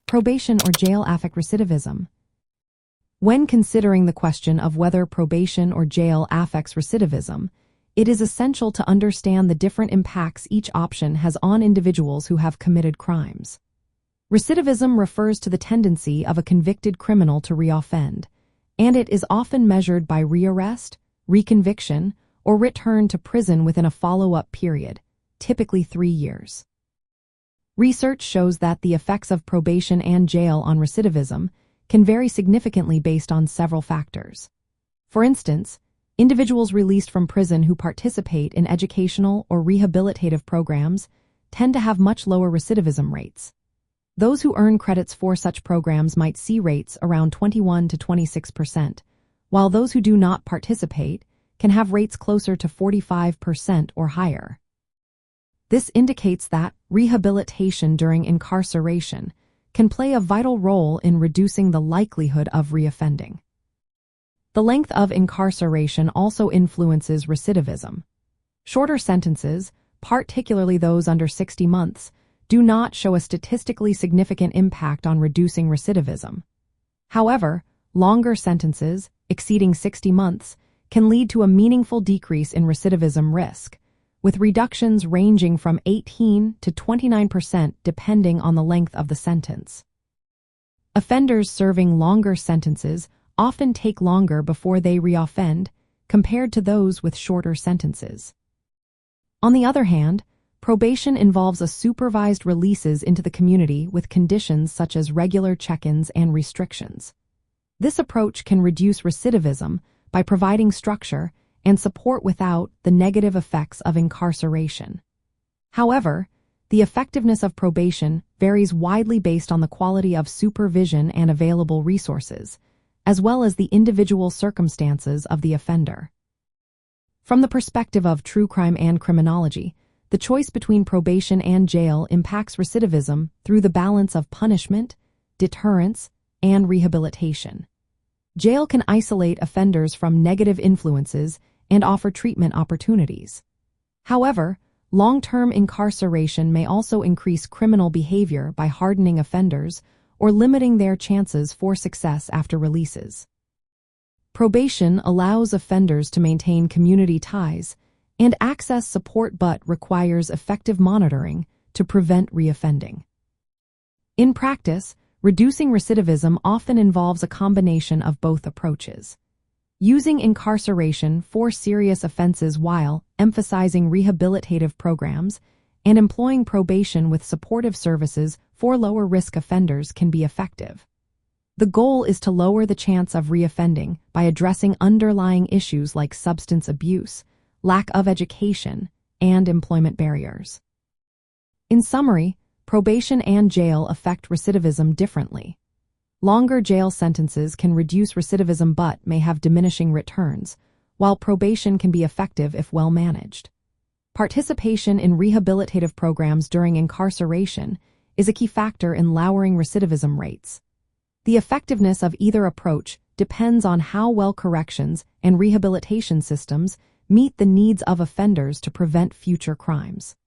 Probation or jail affect recidivism. When considering the question of whether probation or jail affects recidivism, it is essential to understand the different impacts each option has on individuals who have committed crimes. Recidivism refers to the tendency of a convicted criminal to reoffend, and it is often measured by rearrest, reconviction, or return to prison within a follow-up period, typically 3 years. Research shows that the effects of probation and jail on recidivism can vary significantly based on several factors. For instance, individuals released from prison who participate in educational or rehabilitative programs tend to have much lower recidivism rates. Those who earn credits for such programs might see rates around 21 to 26%, while those who do not participate can have rates closer to 45% or higher. This indicates that rehabilitation during incarceration can play a vital role in reducing the likelihood of reoffending. The length of incarceration also influences recidivism. Shorter sentences, particularly those under 60 months, do not show a statistically significant impact on reducing recidivism. However, longer sentences, exceeding 60 months, can lead to a meaningful decrease in recidivism risk, with reductions ranging from 18 to 29% depending on the length of the sentence. Offenders serving longer sentences often take longer before they reoffend compared to those with shorter sentences. On the other hand, probation involves a supervised releases into the community with conditions such as regular check-ins and restrictions. This approach can reduce recidivism by providing structure and support without the negative effects of incarceration. However, the effectiveness of probation varies widely based on the quality of supervision and available resources, as well as the individual circumstances of the offender. From the perspective of true crime and criminology, the choice between probation and jail impacts recidivism through the balance of punishment, deterrence, and rehabilitation. Jail can isolate offenders from negative influences and offer treatment opportunities. However, long-term incarceration may also increase criminal behavior by hardening offenders or limiting their chances for success after releases. Probation allows offenders to maintain community ties and access support but requires effective monitoring to prevent reoffending. In practice, reducing recidivism often involves a combination of both approaches. Using incarceration for serious offenses while emphasizing rehabilitative programs and employing probation with supportive services for lower-risk offenders can be effective. The goal is to lower the chance of reoffending by addressing underlying issues like substance abuse, lack of education, and employment barriers. In summary, probation and jail affect recidivism differently. Longer jail sentences can reduce recidivism but may have diminishing returns, while probation can be effective if well managed. Participation in rehabilitative programs during incarceration is a key factor in lowering recidivism rates. The effectiveness of either approach depends on how well corrections and rehabilitation systems meet the needs of offenders to prevent future crimes.